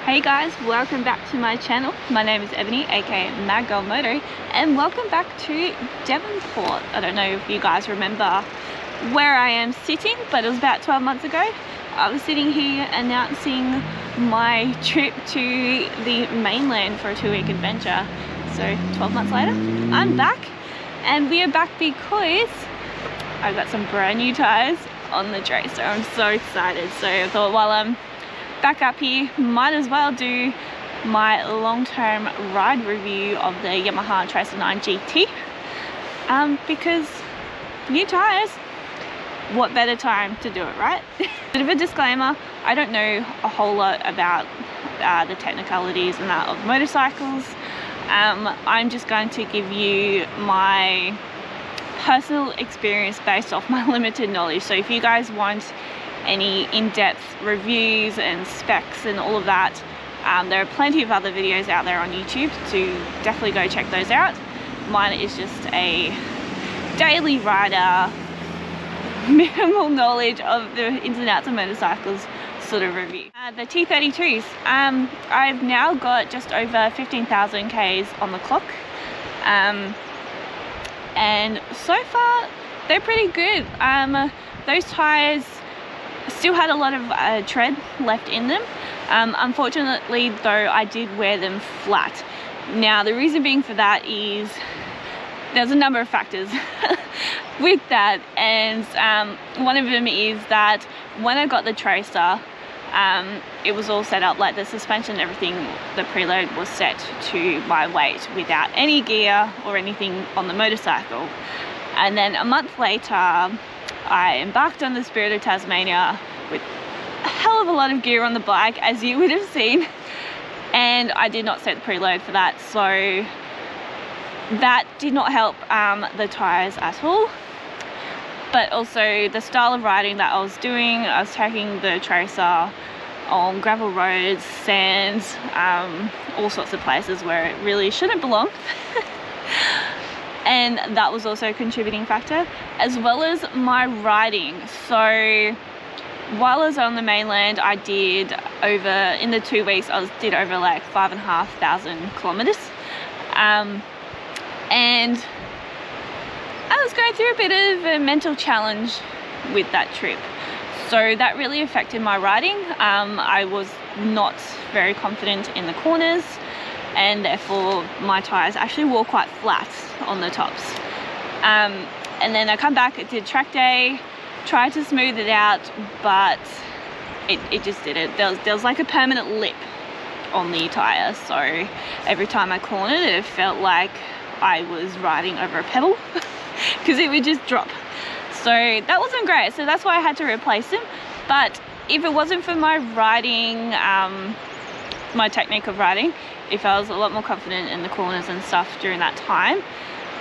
Hey guys, welcome back to my channel. My name is Ebony, aka Mad Girl Moto, and welcome back to Devonport. I don't know if you guys remember where I am sitting, but it was about 12 months ago. I was sitting here announcing my trip to the mainland for a 2-week adventure. So 12 months later, I'm back, and we are back because I've got some brand new tyres on the tray, so I'm so excited. So I thought while I'm back up here, might as well do my long-term ride review of the Yamaha Tyres 9 GT because new tyres, what better time to do it, right? Bit of a disclaimer, I don't know a whole lot about the technicalities and that of motorcycles. I'm just going to give you my personal experience based off my limited knowledge. So if you guys want any in-depth reviews and specs and all of that, there are plenty of other videos out there on YouTube, so definitely go check those out. Mine is just a daily rider, minimal knowledge of the ins and outs of motorcycles sort of review. The T32s, I've now got just over 15,000 Ks on the clock, and so far they're pretty good. Those tyres still had a lot of tread left in them. Unfortunately though, I did wear them flat. Now the reason being for that is there's a number of factors with that, and one of them is that when I got the Tracer, it was all set up, like the suspension and everything, the preload was set to my weight without any gear or anything on the motorcycle. And then a month later I embarked on the Spirit of Tasmania with a hell of a lot of gear on the bike, as you would have seen, and I did not set the preload for that, so that did not help the tyres at all. But also the style of riding that I was doing, I was taking the Tracer on gravel roads, sands, all sorts of places where it really shouldn't belong. And that was also a contributing factor, as well as my riding. So while I was on the mainland, I did over, in the 2 weeks, I did over like 5,500 kilometers. And I was going through a bit of a mental challenge with that trip. So that really affected my riding. I was not very confident in the corners, and therefore my tyres actually wore quite flat on the tops. And then I come back, I did track day, tried to smooth it out, but it just didn't. There was like a permanent lip on the tyre, so every time I cornered it felt like I was riding over a pebble because it would just drop. So that wasn't great, so that's why I had to replace them. But if it wasn't for my riding, my technique of riding, if I was a lot more confident in the corners and stuff during that time,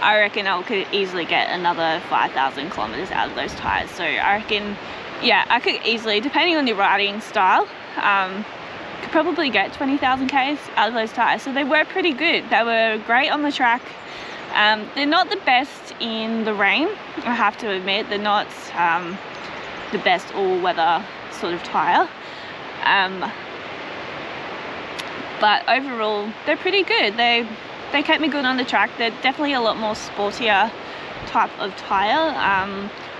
I reckon I could easily get another 5,000 kilometers out of those tyres. So I reckon, yeah, I could easily, depending on your riding style, could probably get 20,000 Ks out of those tyres. So they were pretty good. They were great on the track. They're not the best in the rain, I have to admit. They're not the best all-weather sort of tyre. But overall, they're pretty good. They kept me good on the track. They're definitely a lot more sportier type of tyre.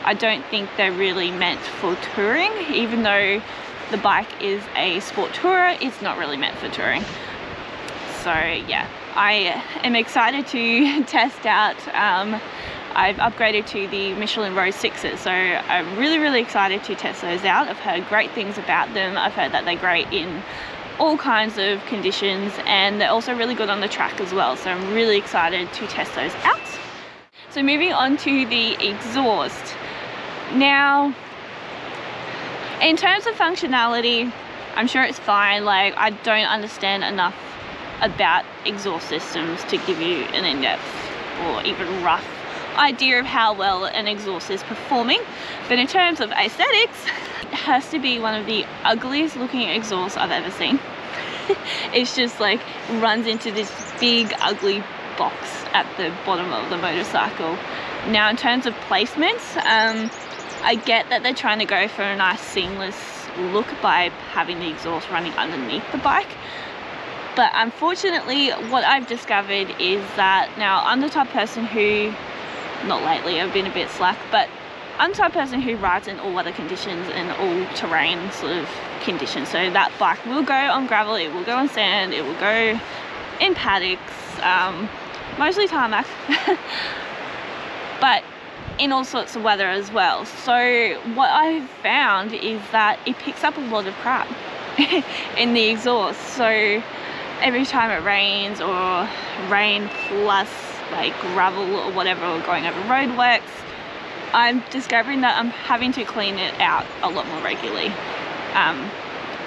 I don't think they're really meant for touring, even though the bike is a sport tourer, it's not really meant for touring. So yeah, I am excited to test out. I've upgraded to the Michelin Row 6s, so I'm really excited to test those out. I've heard great things about them. I've heard that they're great in all kinds of conditions, and they're also really good on the track as well, so I'm really excited to test those out. So moving on to the exhaust. Now, in terms of functionality, I'm sure it's fine. Like, I don't understand enough about exhaust systems to give you an in-depth or even rough idea of how well an exhaust is performing, but in terms of aesthetics, it has to be one of the ugliest looking exhausts I've ever seen. It's just like runs into this big ugly box at the bottom of the motorcycle. Now in terms of placements, I get that they're trying to go for a nice seamless look by having the exhaust running underneath the bike. But unfortunately, what I've discovered is that now I'm the type of person who, not lately, I've been a bit slack, but I'm the type of person who rides in all weather conditions and all terrain sort of conditions. So that bike will go on gravel, it will go on sand, it will go in paddocks, mostly tarmac, but in all sorts of weather as well. So what I've found is that it picks up a lot of crap in the exhaust. So every time it rains, or rain plus like gravel or whatever, or going over roadworks, I'm discovering that I'm having to clean it out a lot more regularly,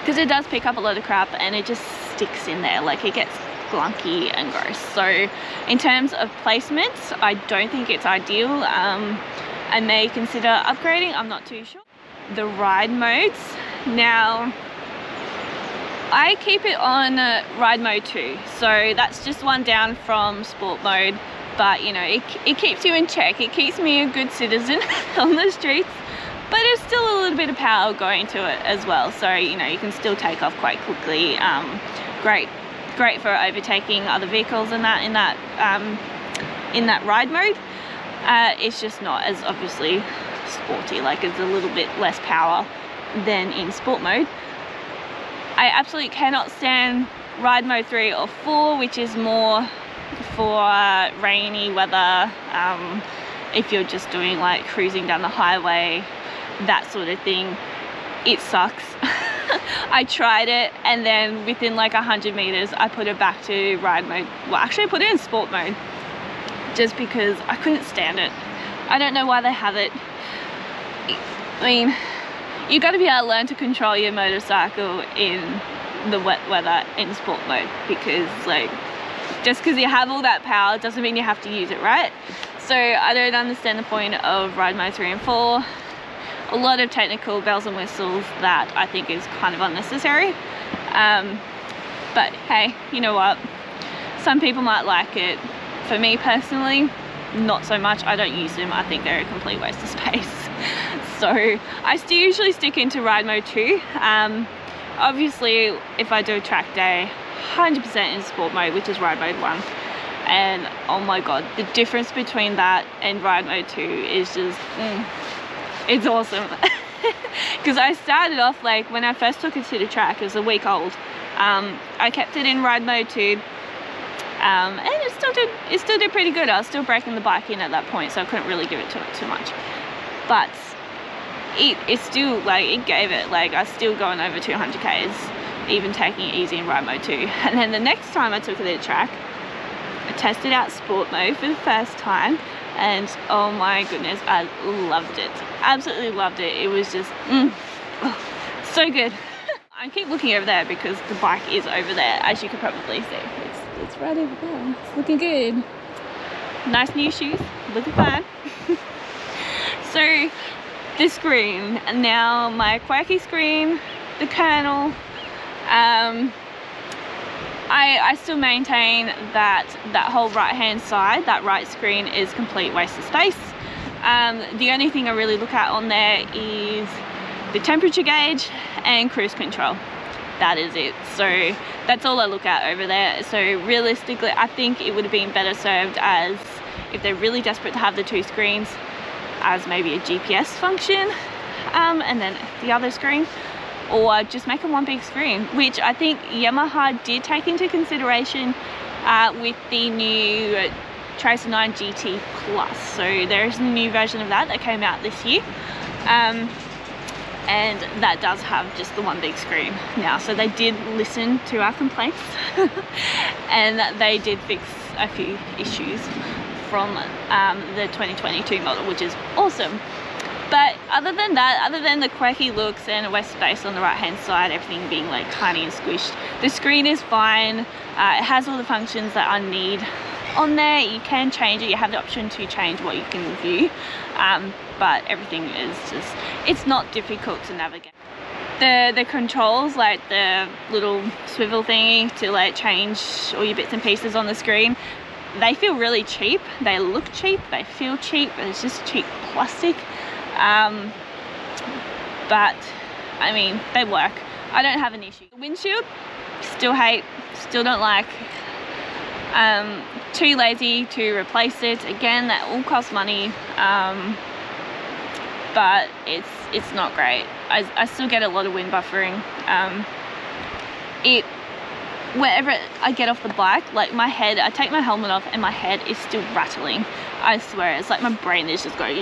because it does pick up a lot of crap and it just sticks in there, like it gets glunky and gross. So in terms of placements, I don't think it's ideal. I may consider upgrading, I'm not too sure. The ride modes, now I keep it on ride mode 2, so that's just one down from sport mode, but you know, it keeps you in check, it keeps me a good citizen on the streets, but there's still a little bit of power going to it as well, so you know, you can still take off quite quickly. Great for overtaking other vehicles and that in that ride mode. It's just not as obviously sporty, like it's a little bit less power than in sport mode. I absolutely cannot stand ride mode 3 or 4, which is more for rainy weather, if you're just doing like cruising down the highway, that sort of thing. It sucks. I tried it, and then within like 100 meters I put it back to ride mode. Well, actually I put it in sport mode just because I couldn't stand it. I don't know why they have it. I mean, you got to be able to learn to control your motorcycle in the wet weather in sport mode, because like, just because you have all that power doesn't mean you have to use it, right? So I don't understand the point of ride mode 3 and 4. A lot of technical bells and whistles that I think is kind of unnecessary. But hey, you know what? Some people might like it. For me personally, not so much. I don't use them. I think they're a complete waste of space. So I still usually stick into ride mode 2. Obviously, if I do a track day, 100% in sport mode, which is ride mode 1. And oh my god, the difference between that and ride mode 2 is just it's awesome. Because I started off, like when I first took it to the track, it was a week old. I kept it in ride mode 2, and it still did pretty good. I was still breaking the bike in at that point, so I couldn't really give it to it too much. But it still, like, it gave it, like, I was still going over 200 k's, even taking it easy in ride mode 2. And then the next time I took it to the track, I tested out sport mode for the first time, and oh my goodness, I loved it. Absolutely loved it. It was just so good. I keep looking over there because the bike is over there, as you could probably see. It's right over there. It's looking good. Nice new shoes, looking fine. So the screen, and now my quirky screen, the kernel, I still maintain that whole right hand side, that right screen, is complete waste of space. The only thing I really look at on there is the temperature gauge and cruise control. That is it. So that's all I look at over there. So realistically, I think it would have been better served as, if they're really desperate to have the two screens, as maybe a GPS function, and then the other screen, or just make it one big screen, which I think Yamaha did take into consideration with the new Tyres 9 GT Plus. So there's a new version of that came out this year, and that does have just the one big screen now. So they did listen to our complaints and they did fix a few issues from the 2022 model, which is awesome. But other than that, other than the quirky looks and a waste space on the right hand side, everything being like tiny and squished, the screen is fine. It has all the functions that I need on there. You can change it, you have the option to change what you can view, but everything is just, it's not difficult to navigate. The controls, like the little swivel thingy to like change all your bits and pieces on the screen, they feel really cheap. They look cheap, they feel cheap, but it's just cheap plastic. But I mean, they work. I don't have an issue. The windshield, still hate, still don't like. Too lazy to replace it. Again, that all costs money, but it's not great. I still get a lot of wind buffering. Whenever I get off the bike, like my head, I take my helmet off and my head is still rattling. I swear, it's like my brain is just going.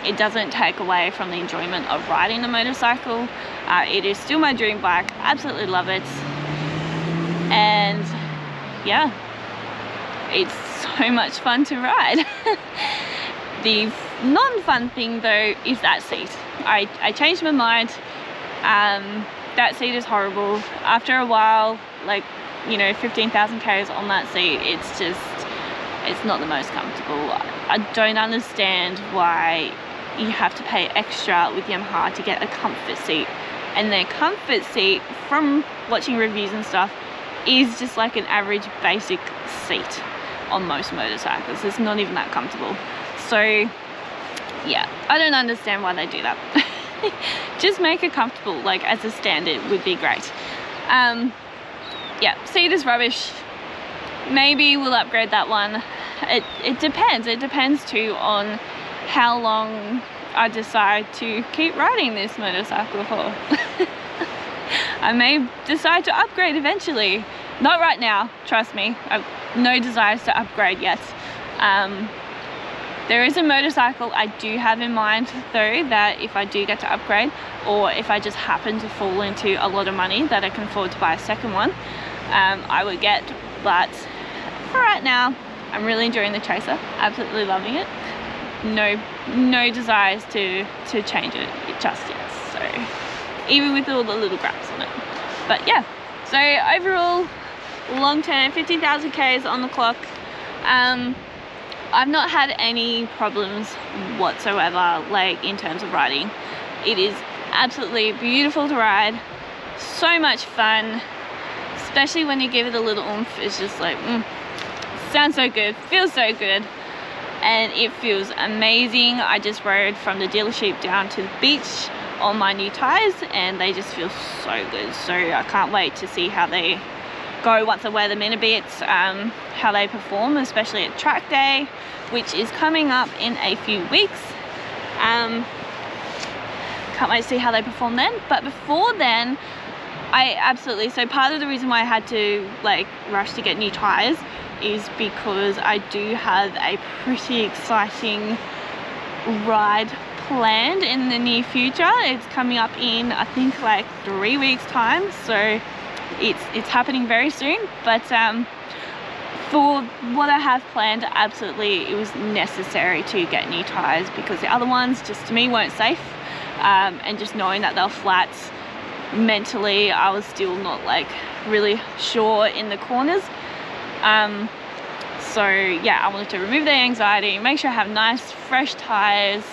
It doesn't take away from the enjoyment of riding a motorcycle. It is still my dream bike. Absolutely love it. And yeah, it's so much fun to ride. The non-fun thing though is that seat. I changed my mind. That seat is horrible. After a while, like, you know, 15,000 k's on that seat, it's not the most comfortable. I don't understand why you have to pay extra with Yamaha to get a comfort seat, and their comfort seat, from watching reviews and stuff, is just like an average basic seat on most motorcycles. It's not even that comfortable. So yeah, I don't understand why they do that. Just make it comfortable, like as a standard would be great. Yeah, seat is rubbish. Maybe we'll upgrade that one. It depends. It depends too on how long I decide to keep riding this motorcycle for. I may decide to upgrade eventually. Not right now, trust me. I've no desires to upgrade yet. There is a motorcycle I do have in mind though, that if I do get to upgrade, or if I just happen to fall into a lot of money that I can afford to buy a second one, I would get. But for right now, I'm really enjoying the Tracer, absolutely loving it. No desires to change it just yet, so even with all the little grabs on it. But yeah, so overall, long term, 15,000 k's on the clock. I've not had any problems whatsoever, like in terms of riding. It is absolutely beautiful to ride, so much fun, especially when you give it a little oomph. It's just like, sounds so good, feels so good, and it feels amazing. I just rode from the dealership down to the beach on my new tyres, and they just feel so good. So I can't wait to see how they go once I wear them in a bit, how they perform, especially at track day, which is coming up in a few weeks. Can't wait to see how they perform then. But before then, so part of the reason why I had to like rush to get new tires is because I do have a pretty exciting ride planned in the near future. It's coming up in, I think, like 3 weeks time, so it's happening very soon. But for what I have planned, absolutely it was necessary to get new tires, because the other ones just to me weren't safe, and just knowing that they're flat, mentally I was still not like really sure in the corners. So yeah, I wanted to remove the anxiety, make sure I have nice fresh tires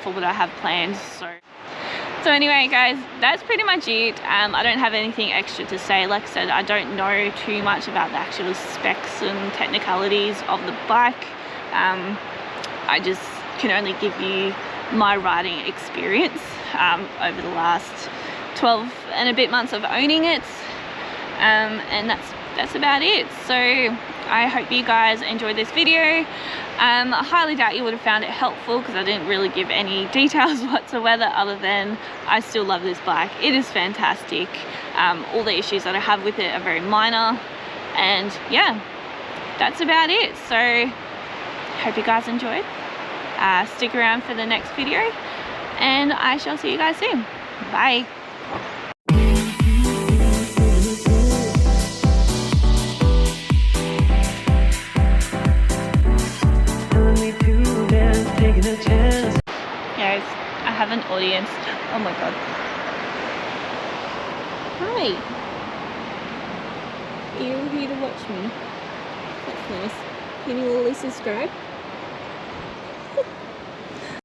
for what I have planned. So anyway guys, that's pretty much it. I don't have anything extra to say. Like I said, I don't know too much about the actual specs and technicalities of the bike. I just can only give you my riding experience over the last 12 and a bit months of owning it, and that's about it. So I hope you guys enjoyed this video. I highly doubt you would have found it helpful, because I didn't really give any details whatsoever, other than I still love this bike. It is fantastic. All the issues that I have with it are very minor, and yeah, that's about it. So hope you guys enjoyed. Stick around for the next video, and I shall see you guys soon. Bye. Guys, I have an audience. Oh my god. Hi. Are you here to watch me? That's nice. Can you all subscribe?